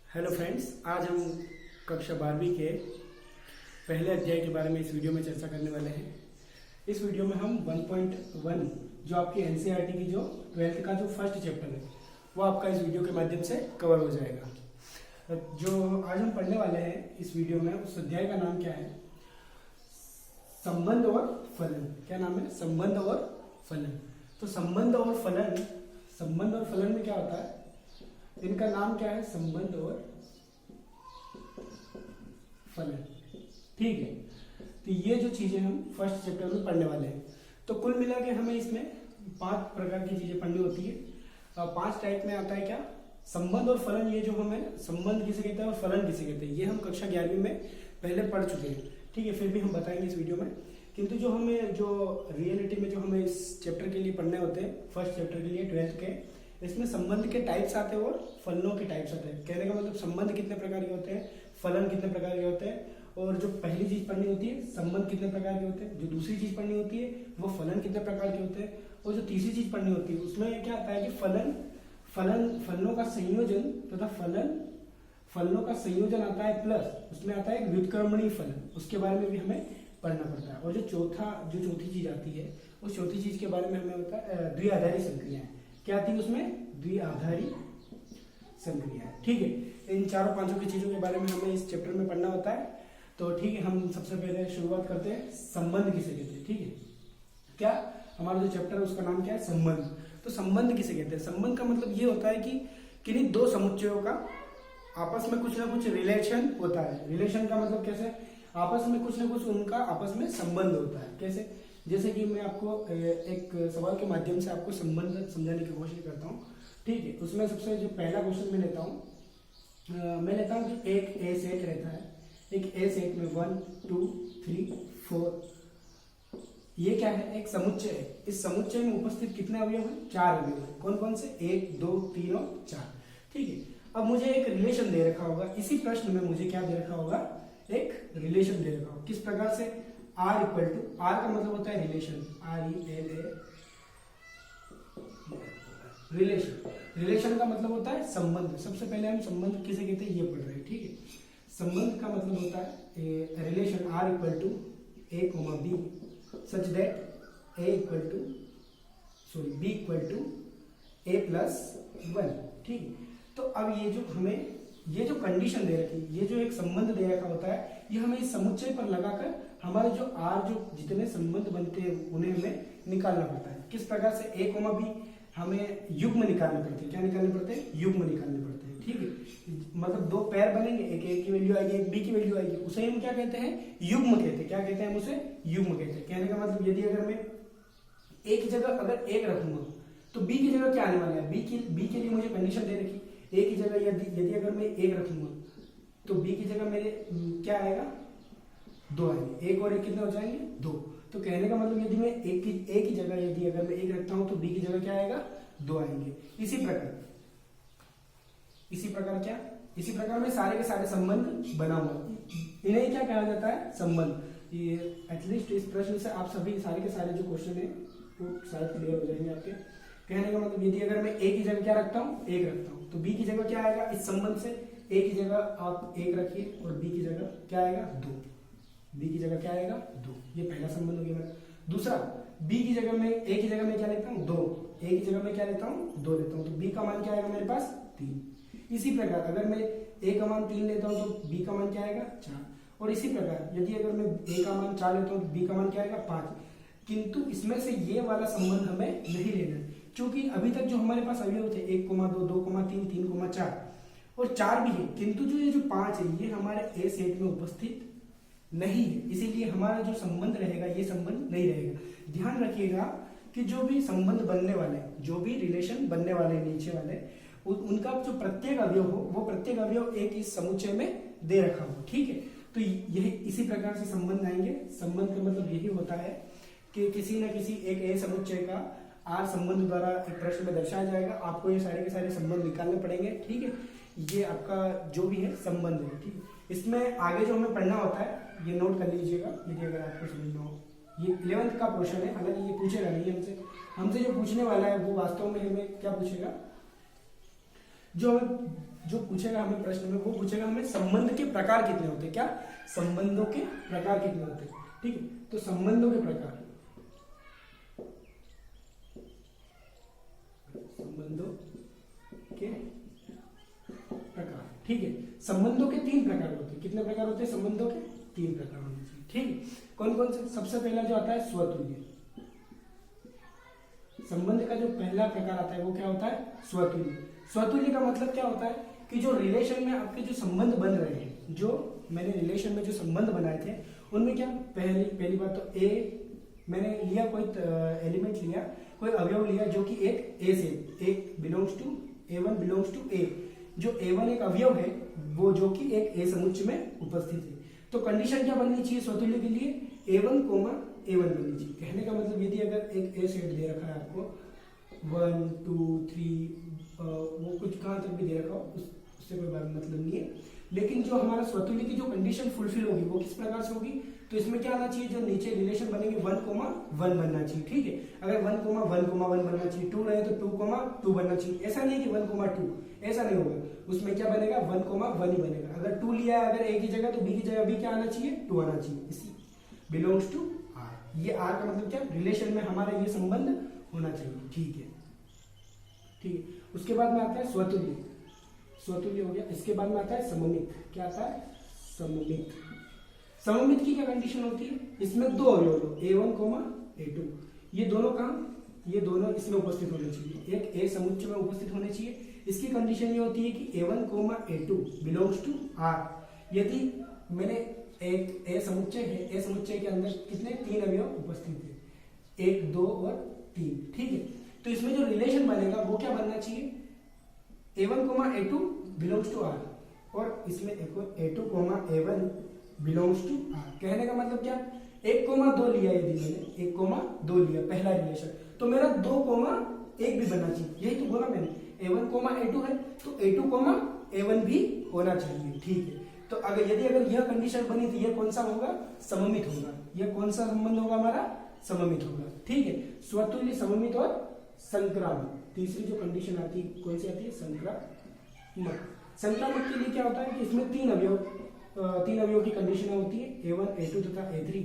Hello friends, आज हम कक्षा 12वीं के पहले अध्याय के बारे में इस वीडियो में चर्चा करने वाले हैं। इस वीडियो में हम 1.1 जो आपकी एनसीईआरटी की जो 12th का जो फर्स्ट चैप्टर है वो आपका इस वीडियो के माध्यम से कवर हो जाएगा। जो आज हम पढ़ने वाले हैं इस वीडियो में, उस अध्याय का नाम क्या है? संबंध और फलन। क्या नाम है? संबंध और फलन। तो संबंध और फलन में क्या होता है? इनका नाम क्या है? संबंध और फलन। ठीक है, तो ये जो चीजें हम फर्स्ट चैप्टर में पढ़ने वाले हैं। तो कुल मिला के हमें इसमें 5 प्रकार की चीजें पढ़नी होती है। 5 टाइप में आता है क्या? संबंध और फलन। ये जो हमें संबंध किसे कहते हैं और फलन किसे कहते हैं, ये हम कक्षा 11वीं में पहले पढ़ चुके हैं। ठीक है, फिर भी हम बताएंगे इस वीडियो में। किंतु जो हमें जो रियलिटी में जो हमें इस चैप्टर के लिए पढ़ने होते हैं, फर्स्ट चैप्टर के लिए 12th के, इसमें संबंध के टाइप्स आते हैं और फलनों के टाइप्स आते हैं। कहने का मतलब संबंध कितने प्रकार के होते हैं, फलन कितने प्रकार के होते हैं, और जो पहली चीज पढ़नी होती है संबंध कितने प्रकार के होते हैं, जो दूसरी चीज पढ़नी होती है वो फलन कितने प्रकार के होते हैं, और जो तीसरी चीज पढ़नी होती है उसमें क्या आता है कि फलनों का संयोजन तथा फलनों का संयोजन आता है, प्लस उसमें आता है व्युत्क्रमणीय फलन। उसके बारे में भी हमें पढ़ना पड़ता है। और जो चौथी चीज आती है, उस चौथी चीज के बारे में हमें होता है द्विआधारी संक्रियाएं। क्या आती है उसमें? द्विआधारी संक्रियाएं। ठीक है, इन चारों पांचों की चीजों के बारे में हमें इस चैप्टर में पढ़ना होता है। तो ठीक है, हम सबसे पहले शुरुआत करते हैं संबंध किसे कहते हैं। ठीक है, क्या हमारा जो चैप्टर है उसका नाम क्या है? संबंध। तो संबंध किसे कहते हैं? संबंध का मतलब ये होता है कि किन्हीं दो समुच्चयों का आपस में कुछ ना कुछ रिलेशन होता है। रिलेशन का मतलब कैसे? आपस में कुछ ना कुछ उनका आपस में संबंध होता है। कैसे? जैसे कि मैं आपको एक सवाल के माध्यम से आपको संबंध समझाने की कोशिश करता हूँ। ठीक है, उसमें सबसे जो पहला क्वेश्चन मैं लेता हूँ कि एक ए सेट रहता है। एक ए सेट में 1 2 3 4, ये क्या है? एक समुच्चय है। इस समुच्चय में उपस्थित कितने अवयव हैं? 4 अवयव हैं। कौन कौन से? 1 2 3 और 4। ठीक है, अब मुझे एक रिलेशन दे रखा होगा। इसी प्रश्न में मुझे क्या दे रखा होगा? एक रिलेशन दे रखा होगा। किस प्रकार से? आर इक्वल टू, आर का मतलब होता है रिलेशन, RELA, रिलेशन का मतलब होता है संबंध। सबसे पहले हम संबंध किसे कहते हैं ये पढ़ रहे हैं। ठीक है, संबंध का मतलब होता है relation R equal to A comma B such that B equal to A plus 1। ठीक है, तो अब ये जो कंडीशन दे रखी, ये जो एक संबंध दे रखा होता है, ये हमें इस समुच्चय पर लगाकर हमारे जो आर जो जितने संबंध बनते हैं उन्हें हमें निकालना पड़ता है। किस प्रकार से? ए कोमा बी हमें युग्म निकालने पड़ते हैं। क्या निकालने पड़ते हैं? युग्म निकालने पड़ते हैं। ठीक है, मतलब दो पैर बनेंगे, एक ए की वैल्यू आएगी, एक बी की वैल्यू आएगी, उसे हम क्या कहते हैं? युग्म कहते हैं। क्या कहते हैं? हम उसे युग्म कहते हैं। कहने का मतलब यदि अगर मैं ए की जगह अगर 1 रखूंगा तो बी की जगह क्या आने वाला है? बी के लिए मुझे कंडीशन दे रखी, ए की जगह यदि अगर मैं 1 रखूंगा तो बी की जगह मेरे क्या आएगा? 2 आएंगे। 1 और 1 कितने हो जाएंगे? 2। तो कहने का मतलब यदि मैं ए की जगह यदि अगर मैं 1 रखता हूं तो बी की जगह क्या आएगा? 2 आएंगे। इसी प्रकार में सारे के सारे संबंध बनाऊंगा। इन्हें क्या कहा जाता है? संबंध। ये एटलीस्ट इस प्रश्न से आप सभी सारे के सारे जो क्वेश्चन है वो शायद क्लियर हो जाएंगे आपके। कहने का मतलब यदि अगर मैं ए की जगह क्या रखता हूँ? 1 रखता हूँ तो बी की जगह क्या आएगा? इस संबंध से ए की जगह आप 1 रखिए और बी की जगह क्या आएगा? 2। बी की जगह क्या आएगा? 2। ये पहला संबंध हो गया मेरा। दूसरा, बी की जगह में ए की जगह में क्या लेता हूँ? 2। ए की जगह में क्या लेता हूँ? 2 लेता हूँ, तो बी का मान क्या आएगा मेरे पास? 3। इसी प्रकार अगर मैं ए का मान 3 लेता हूँ तो बी का मान क्या आएगा? 4। और इसी प्रकार यदि अगर मैं ए का मान 4 लेता हूँ तो बी का मान क्या आएगा? 5। किंतु इसमें से ये वाला संबंध हमें नहीं लेना है, क्योंकि अभी तक जो हमारे पास अवयव थे 1 2 2 3 3 4 और 4 भी है, किंतु जो 5 है ये हमारे ए सेट में उपस्थित नहीं है। इसीलिए हमारा जो संबंध रहेगा ये संबंध नहीं रहेगा। ध्यान रखिएगा कि जो भी संबंध बनने वाले, जो भी रिलेशन बनने वाले नीचे वाले, उनका जो प्रत्येक अवयव हो वो प्रत्येक अवयव एक इस समुच्चय में दे रखा हो। ठीक है, तो यही इसी प्रकार से संबंध आएंगे। संबंध का मतलब यही होता है कि किसी न किसी एक ए समुच्चय का आर संबंध द्वारा एक प्रश्न में दर्शाया जाएगा। आपको ये सारे के सारे संबंध निकालने पड़ेंगे। ठीक है, ये आपका जो भी है संबंध है। ठीक है, इसमें आगे जो हमें पढ़ना होता है ये नोट कर लीजिएगा यदि अगर आपको समझना हो। ये 11th का पोर्शन है, हालांकि ये पूछेगा नहीं हमसे जो पूछने वाला है वो वास्तव में हमें क्या पूछेगा? जो पूछेगा हमें प्रश्न में, वो पूछेगा हमें संबंध के प्रकार कितने होते हैं, क्या संबंधों के प्रकार कितने होते हैं, ठीक है। तो संबंधों के प्रकार, संबंधों के प्रकार, ठीक है। संबंधों के 3 प्रकार होते हैं। कितने प्रकार होते हैं? संबंधों के 3 प्रकार होने चाहिए, ठीक है। कौन कौन से? सबसे पहला जो आता है स्वतुल्य। संबंध का जो पहला प्रकार आता है वो क्या होता है? स्वतुल्य। स्वतुल्य का मतलब क्या होता है कि जो रिलेशन में आपके जो संबंध बन रहे हैं, जो मैंने रिलेशन में जो संबंध बनाए थे उनमें क्या, पहली बात तो ए, मैंने लिया कोई एलिमेंट लिया, कोई अवयव लिया जो कि एक ए से, एक belongs to A1 belongs to A, जो A1 एक अवयव है वो जो कि एक ए समुच्चय में उपस्थित है। तो कंडीशन क्या बननी चाहिए स्वतुल्य के लिए? A1, A1 बननी चाहिए। कहने का मतलब यदि अगर एक ए सेट दे रखा है आपको 1 2 3 वो कुछ कहां तक भी दे रखा हो, उससे कोई मतलब नहीं है, लेकिन जो हमारा स्वतुल्य की जो कंडीशन फुलफिल होगी वो किस प्रकार से होगी? तो इसमें क्या आना चाहिए? जो नीचे रिलेशन बनेंगे 1,1 बनना चाहिए, ठीक है। अगर 1,1,1 बनना चाहिए, 2 रहे तो 2,2 बनना चाहिए। ऐसा नहीं कि 1,2, ऐसा नहीं होगा। उसमें क्या बनेगा? 1,1 ही बनेगा। अगर 2 लिया है अगर ए की जगह, तो बी की जगह भी क्या आना चाहिए? 2 आना चाहिए। इसी बिलोंग्स टू आर, ये आर का मतलब क्या? रिलेशन में हमारा ये संबंध होना चाहिए, ठीक है, ठीक है। उसके बाद में आता है स्वतुल्य, स्वतुल्य हो गया। इसके बाद में आता है सममित। क्या आता है? सममित। सममित की क्या कंडीशन होती है? इसमें 2 अवयव हो, A1, A2, ये दोनों कहाँ? ये दोनों इसमें उपस्थित होने चाहिए, एक ए समुच्चय में उपस्थित होने चाहिए। इसकी कंडीशन ये होती है कि A1, A2 belongs to are. यदि मैंने एक ए समुच्चय है, ए समुच्चय के अंदर कितने 3 अवयव उपस्थित है, 1 2 और 3, ठीक है। तो इसमें जो रिलेशन बनेगा वो क्या बनना चाहिए? A1, A2 belongs to are, और इसमें A2, A1 belongs to are. कहने का मतलब क्या? 1,2 लिया, यदि मैंने 1,2 लिया पहला रिलेशन, तो मेरा 2,1 भी बनना चाहिए। यही तो बोला मैंने, A1, A2 है तो A2, A1 भी होना चाहिए, ठीक है। तो अगर यह कंडीशन बनी तो यह कौन सा होगा? सममित होगा। यह कौन सा संबंध होगा हमारा? सममित होगा, ठीक है। स्वतुल्य, सममित और संक्रामक। तीसरी जो कंडीशन आती है कौन सी आती है? संक्रामक। संक्रामक के लिए क्या होता है कि इसमें 3 अवयव की कंडीशन होती है, A1, A2 तथा A3।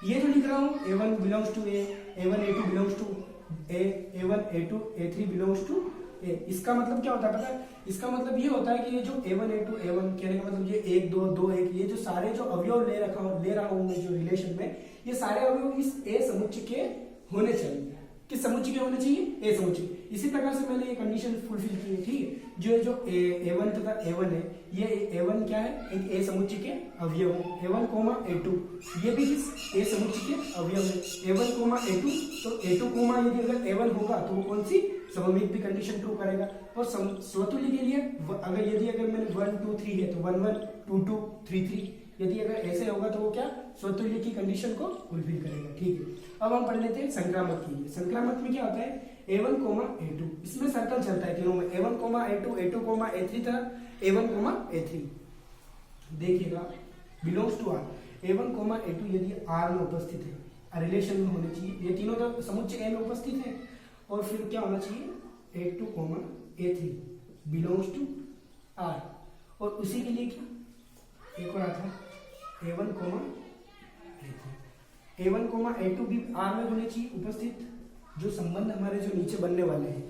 ये जो लिख रहा हूं A1 belongs to A, A1, A2 belongs to A, A1, A2, A3 belongs to A। इसका मतलब क्या होता है पता है? इसका मतलब ये होता है कि ये जो A1, A2, A1 कहने का मतलब ये 1 2 2 1, ये जो सारे जो अवयव ले रहा हूं मैं जो रिलेशन में, ये सारे अवयव इस ए समुच्चय के होने चाहिए। किस समुच्चय के होने चाहिए? ए समुच्चय। इसी प्रकार से मैंने ये कंडीशन फुलफिल की है, ठीक है। जो A1 तथा A1 है, ये A1 क्या है? एक ए समुच्चय के अवयव है। A1, A2 ये भी किस ए समुच्चय के अवयव है। A1, A2, तो A2, यदि अगर A1 होगा तो वो कौन सी? सममित भी कंडीशन ट्रू करेगा। और स्वतुल्य के लिए अगर मैंने 1 2 3 है तो 1 1 2 2 3 3, यदि अगर ऐसे होगा तो वो क्या? स्वतुल्य की कंडीशन को फुलफिल करेगा, ठीक है। अब हम पढ़ लेते हैं संक्रामक के लिए। संक्रामक में क्या होता है? A1, A2, इसमें सर्कल चलता है तीनों में, A1, A2, A2, A3 था, A1, A3। देखिएगा, belongs to are. A1, A2 यदि आर में उपस्थित है, रिलेशन में होने चाहिए। ये तीनों तो समुच्चय ए में उपस्थित है, और फिर क्या होना चाहिए? A2, A3 belongs to are. और उसी के लिए क्या एक और आता है A1, A3। A1, A2 भी आर में होने चाहिए उपस्थित। जो संबंध हमारे जो नीचे बनने वाले हैं,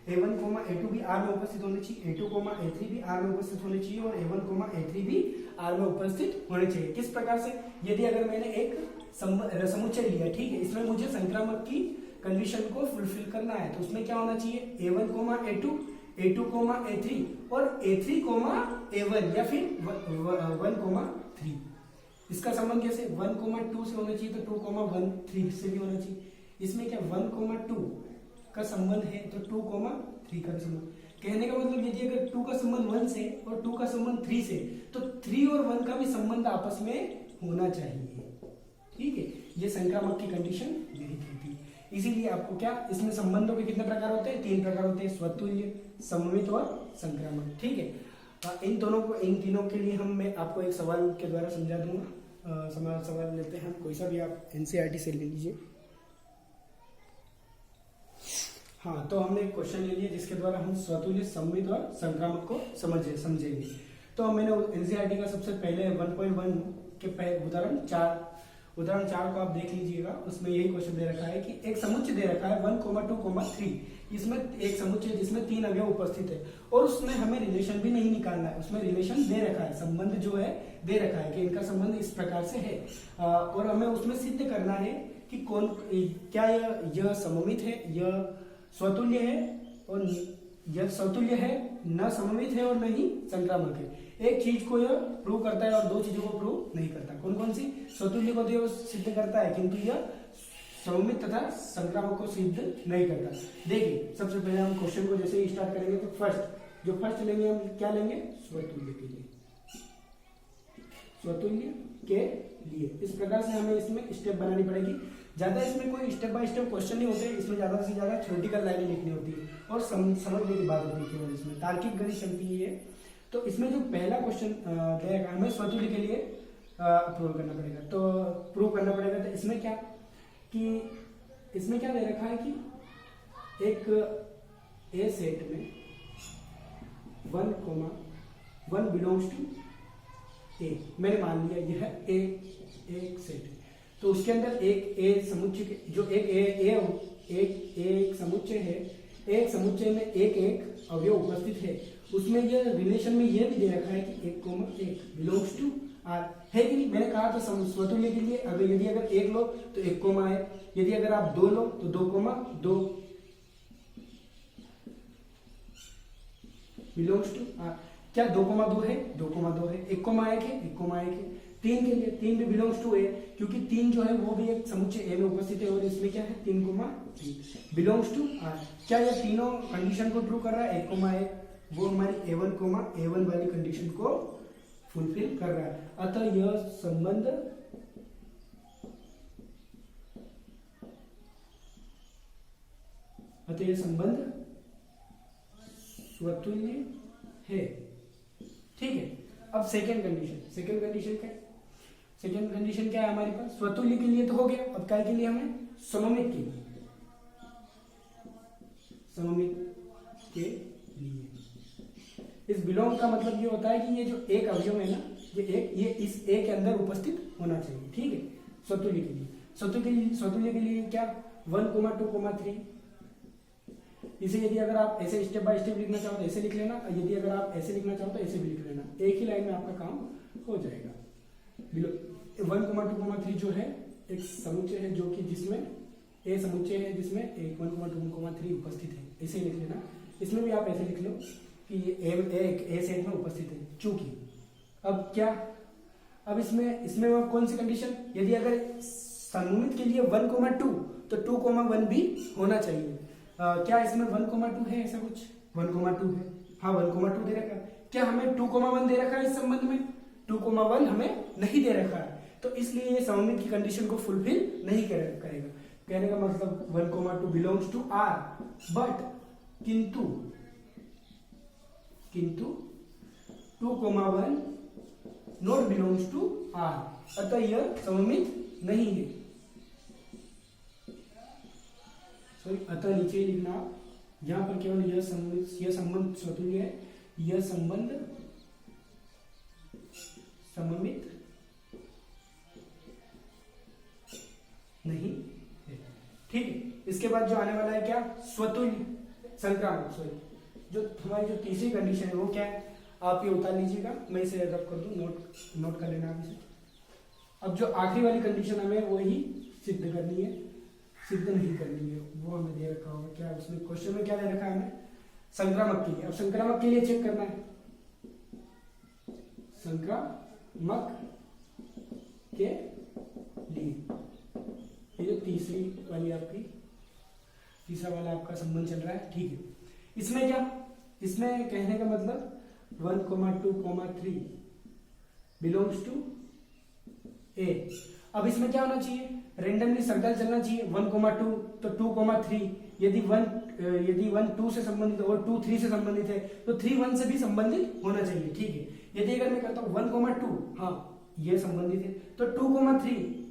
A1, A2 भी आर में उपस्थित होने चाहिए, A2, A3 भी आर में उपस्थित होने चाहिए, और A1, A3 भी आर में उपस्थित होने चाहिए। किस प्रकार से? यदि अगर मैंने एक समुच्चय लिया, ठीक है, इसमें मुझे संक्रामक की कंडीशन को फुलफिल करना है, तो उसमें क्या होना चाहिए? A1, A2, A2, A3 और A3, A1 या फिर 1, 3। इसका संबंध कैसे? 1, 2 से होना चाहिए, तो 2, 1, 3 से भी होना चाहिए। इसमें क्या 1, 2 का संबंध है, तो 2, 3 का भी संबंध। कहने का मतलब यदि अगर 2 का संबंध 1 से और 2 का संबंध 3 से, तो 3 और 1 का भी संबंध आपस में होना चाहिए, ठीक है। ये संक्रामक की कंडीशन यही थी। इसीलिए आपको क्या इसमें संबंधों के कितने प्रकार होते हैं? 3 प्रकार होते हैं, स्वतुल्य, सममित और संक्रामक, ठीक है। इन तीनों के लिए मैं आपको एक सवाल के द्वारा समझा दूंगा। सवाल लेते हैं हम, कोई सा भी आप एनसीईआरटी से ले लीजिए। हाँ, तो हमने एक क्वेश्चन ले लिया जिसके द्वारा हम स्वतुल्य, सममित और संक्रामक को समझेंगे। तो मैंने एनसीईआरटी का सबसे पहले 1.1 के उदाहरण 4 को आप देख लीजिएगा। उसमें यही क्वेश्चन दे रखा है कि एक समुच्चय दे रखा है 1,2,3। इसमें एक समुच्चय जिसमें 3 अवयव उपस्थित है और उसमें हमें रिलेशन भी नहीं निकालना है, उसमें रिलेशन दे रखा है, संबंध जो है दे रखा है कि इनका संबंध इस प्रकार से है, और हमें उसमें सिद्ध करना है कि क्या यह सममित है, यह स्वतुल्य है, और यह स्वतुल्य है, न सममित है और न ही संक्रामक है। एक चीज को यह प्रूव करता है और 2 चीजों को प्रूव नहीं करता। कौन कौन सी? स्वतुल्य को तो सिद्ध करता है किंतु यह सममित तथा संक्रामक को सिद्ध नहीं करता। देखिए, सबसे पहले हम क्वेश्चन को जैसे ही स्टार्ट करेंगे तो फर्स्ट लेंगे हम, क्या लेंगे? स्वतुल्य के लिए, स्वतुल्य के लिए। इस प्रकार से हमें इसमें स्टेप बनानी पड़ेगी। ज्यादा इसमें कोई स्टेप बाय स्टेप क्वेश्चन नहीं होते, इसमें ज्यादा से ज्यादा थ्योरेटिकल लाइनें लिखनी होती है और समझने की बात होती है केवल। इसमें तार्किक गणित चलती है। तो इसमें जो पहला क्वेश्चन देगा हमें स्वतुल्य के लिए प्रूव करना पड़ेगा। तो इसमें क्या दे रखा है कि एक ए सेट में 1 बिलोंग्स टू ए। मैंने मान लिया यह एक सेट है, तो उसके अंदर एक ए समुच्चय जो एक समुच्चय है, एक समुच्चय में एक अवयव उपस्थित है। उसमें यह रिलेशन में यह भी दे रखा है कि 1,1 बिलोंग्स टू आर, है कि नहीं? मैंने कहा था स्वतुल्य के लिए यदि अगर 1 लो तो 1,1, यदि अगर आप 2 लो तो 2,2 बिलोंग्स टू आर। क्या 2,2 है? 2,2 है। 1,1 है? 1,1 है। 3 के लिए 3 भी बिलोंग्स टू ए, क्योंकि 3 जो है वो भी एक समुच्चय ए में उपस्थित है और इसमें क्या है? 3,3 बिलोंग्स टू आर। क्या यह तीनों कंडीशन को ट्रू कर रहा है? 1,1 वो हमारी A1 वाली कंडीशन को फुलफिल कर रहा है। अतः यह संबंध स्वतुल्य है। ठीक है। अब सेकेंड कंडीशन क्या है हमारे पास? स्वतुल्य के लिए तो हो गया, अब क्या के लिए? हमें सममित के लिए, इस बिलोंग का मतलब ये होता है कि ये जो एक अवयव है ना, ये इस ए के अंदर उपस्थित होना चाहिए। ठीक है। स्वतुल्य के लिए क्या? 1,2,3। इसे यदि अगर आप ऐसे स्टेप बाय स्टेप लिखना चाहो तो ऐसे लिख लेना, यदि अगर आप ऐसे लिखना चाहो तो ऐसे भी लिख लेना, एक ही लाइन में आपका काम हो जाएगा। 1,2,3 जो है एक समुच्चय है जो कि जिसमें ए समुच्चय है जिसमें 1,2,3 उपस्थित है, ऐसे लिख लेना। इसमें भी आप ऐसे लिख लो कि ए सेट में उपस्थित है। चूंकि अब इसमें कौन सी कंडीशन? यदि अगर सममित के लिए 1,2 तो 2,1 भी होना चाहिए। क्या इसमें 1,2 है? ऐसा कुछ 1,2 है। हाँ, 1,2 दे रखा है। क्या हमें 2,1 दे रखा है? इस संबंध में 2,1 हमें नहीं दे रखा है, तो इसलिए ये सममित की कंडीशन को फुलफिल नहीं करेगा। कहने का मतलब 1,2 बिलोंग्स टू आर, बट किंतु 2,1 नॉट बिलोंग्स टू आर, अतः यह सममित नहीं है। अतः नीचे लिखना, यहां पर केवल यह संबंध स्वतुल्य है, यह संबंध सममित नहीं है। ठीक है। इसके बाद जो आने वाला है क्या? स्वतुल्य संक्रामक। जो हमारी जो तीसरी कंडीशन है वो क्या है? आप ये उतार लीजिएगा, मैं इसे रब कर दूं, नोट कर लेना आप इसे। अब जो आखिरी वाली कंडीशन हमें वो ही सिद्ध करनी है, सिद्ध नहीं करनी है, वो हमें दे रखा होगा। क्या उसमें क्वेश्चन में क्या दे रखा है हमें? संक्रामक के लिए। अब संक्रामक के लिए चेक करना है, संक्रामक के लिए ये जो तीसरा वाला आपका संबंध चल रहा है। ठीक है। इसमें क्या? इसमें कहने का मतलब 1,2,3 बिलोंग्स टू ए। अब इसमें क्या होना चाहिए? रेंडमली सर्कल चलना चाहिए। 1,2 तो 2,3, यदि 1 2 से संबंधित और 2 3 से संबंधित है तो 3 1 से भी संबंधित होना चाहिए। ठीक है। यदि अगर मैं कहता हूं 1,2, हाँ ये संबंधित है, तो 2,3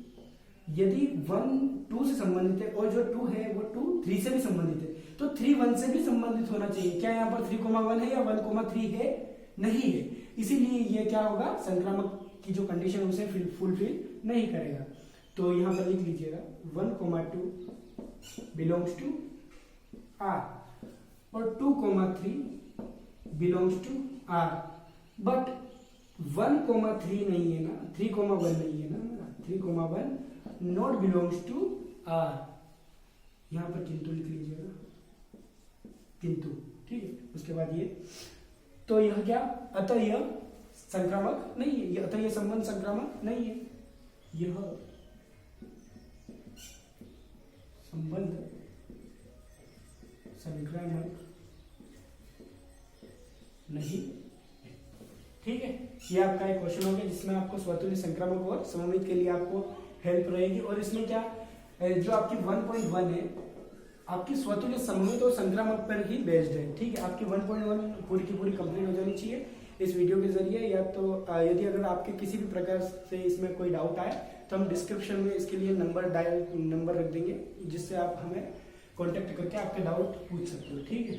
यदि 1 2 से संबंधित है और जो 2 है वो 2 3 से भी संबंधित है, तो 3 1 से भी संबंधित होना चाहिए। क्या यहाँ पर 3,1 है या 1,3 है? नहीं है, इसीलिए ये क्या होगा, संक्रामक की जो कंडीशन है उसे फुलफिल नहीं करेगा। तो यहाँ पर लिख लीजिएगा 1,2 बिलोंग्स टू R और 2,3 बिलोंग्स टू R, बट 1,3 नहीं है ना, 3,1 नहीं है ना, 3,1 नॉट बिलोंग्स टू R। यहां पर किंतु लिख लीजिएगा, किंतु, ठीक है। उसके बाद ये, तो यह क्या, अतः यह संक्रामक नहीं है, अतः यह संबंध संक्रामक नहीं है, यह संबंध संक्रामक नहीं है, ठीक है। ये आपका एक क्वेश्चन हो गया जिसमें आपको स्वतुल्य संक्रामक और सममित के लिए आपको हेल्प रहेगी। और इसमें क्या, जो आपकी 1.1 है आपकी स्वतुल्य सममित और संक्रामक पर ही बेस्ड है, ठीक है। आपकी 1.1 पूरी की पूरी कंप्लीट हो जानी चाहिए इस वीडियो के जरिए। या तो यदि अगर आपके किसी भी प्रकार से इसमें कोई डाउट आए तो हम डिस्क्रिप्शन में इसके लिए नंबर रख देंगे, जिससे आप हमें कॉन्टेक्ट करके आपके डाउट पूछ सकते हो, ठीक है।